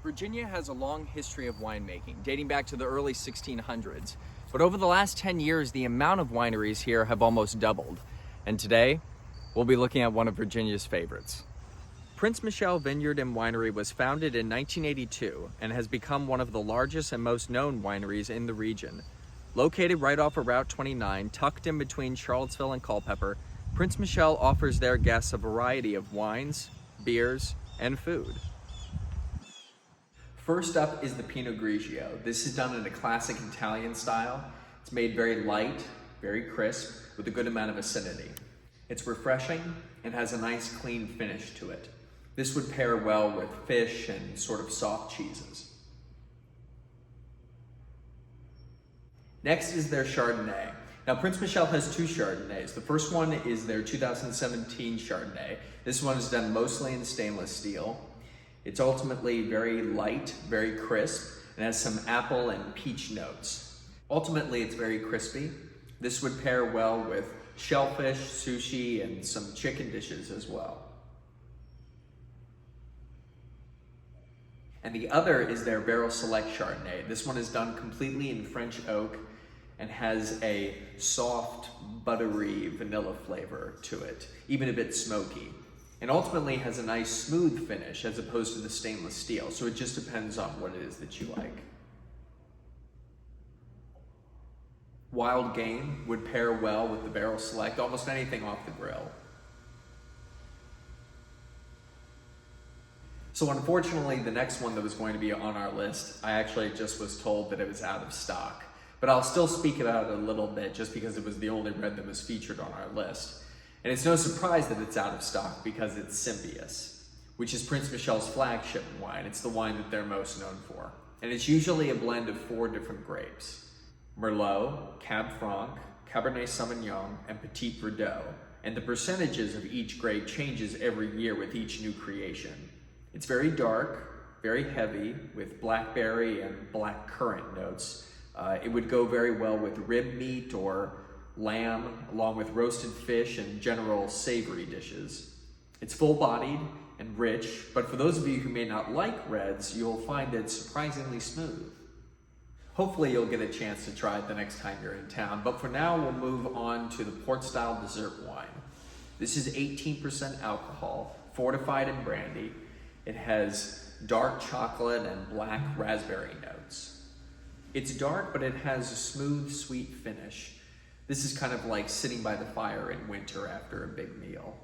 Virginia has a long history of winemaking, dating back to the early 1600s. But over the last 10 years, the amount of wineries here have almost doubled. And today, we'll be looking at one of Virginia's favorites. Prince Michel Vineyard and Winery was founded in 1982 and has become one of the largest and most known wineries in the region. Located right off of Route 29, tucked in between Charlottesville and Culpeper, Prince Michel offers their guests a variety of wines, beers, and food. First up is the Pinot Grigio. This is done in a classic Italian style. It's made very light, very crisp, with a good amount of acidity. It's refreshing and has a nice clean finish to it. This would pair well with fish and sort of soft cheeses. Next is their Chardonnay. Now, Prince Michel has two Chardonnays. The first one is their 2017 Chardonnay. This one is done mostly in stainless steel. It's ultimately very light, very crisp, and has some apple and peach notes. Ultimately, it's very crispy. This would pair well with shellfish, sushi, and some chicken dishes as well. And the other is their Barrel Select Chardonnay. This one is done completely in French oak and has a soft, buttery vanilla flavor to it, even a bit smoky. And ultimately has a nice smooth finish as opposed to the stainless steel. So it just depends on what it is that you like. Wild game would pair well with the Barrel Select, almost anything off the grill. So unfortunately, the next one that was going to be on our list, I actually just was told that it was out of stock. But I'll still speak about it a little bit just because it was the only red that was featured on our list. And it's no surprise that it's out of stock because it's Symbiose, which is Prince Michel's flagship wine. It's the wine that they're most known for. And it's usually a blend of 4 different grapes: Merlot, Cab Franc, Cabernet Sauvignon, and Petit Verdot. And the percentages of each grape changes every year with each new creation. It's very dark, very heavy, with blackberry and black currant notes. It would go very well with rib meat or lamb, along with roasted fish and general savory dishes. It's full-bodied and rich, but for those of you who may not like reds, you'll find it surprisingly smooth. Hopefully you'll get a chance to try it the next time you're in town, but for now we'll move on to the port-style dessert wine. This is 18% alcohol, fortified in brandy. It has dark chocolate and black raspberry notes. It's dark, but it has a smooth, sweet finish. This is kind of like sitting by the fire in winter after a big meal.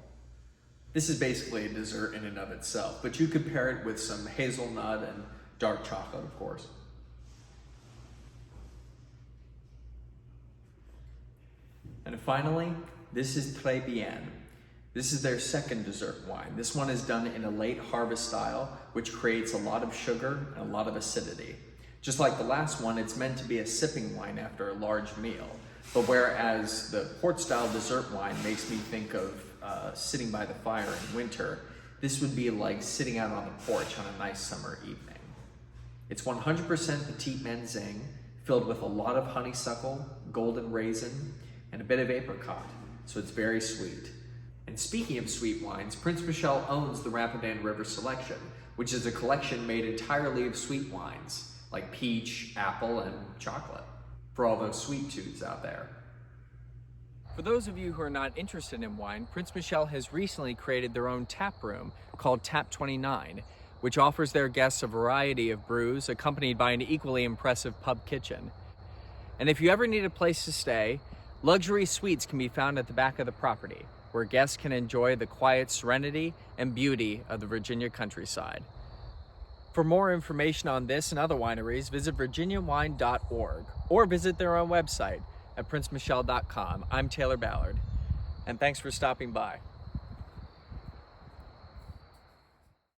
This is basically a dessert in and of itself, but you could pair it with some hazelnut and dark chocolate, of course. And finally, this is Très Bien. This is their second dessert wine. This one is done in a late harvest style, which creates a lot of sugar and a lot of acidity. Just like the last one, it's meant to be a sipping wine after a large meal. But whereas the port-style dessert wine makes me think of sitting by the fire in winter, this would be like sitting out on the porch on a nice summer evening. It's 100% Petit Menzing, filled with a lot of honeysuckle, golden raisin, and a bit of apricot, so it's very sweet. And speaking of sweet wines, Prince Michel owns the Rapidan River Selection, which is a collection made entirely of sweet wines, like peach, apple, and chocolate, for all those sweet tooths out there. For those of you who are not interested in wine, Prince Michel has recently created their own tap room called Tap 29, which offers their guests a variety of brews accompanied by an equally impressive pub kitchen. And if you ever need a place to stay, luxury suites can be found at the back of the property, where guests can enjoy the quiet serenity and beauty of the Virginia countryside. For more information on this and other wineries, visit virginiawine.org or visit their own website at princemichel.com. I'm Taylor Ballard, and thanks for stopping by.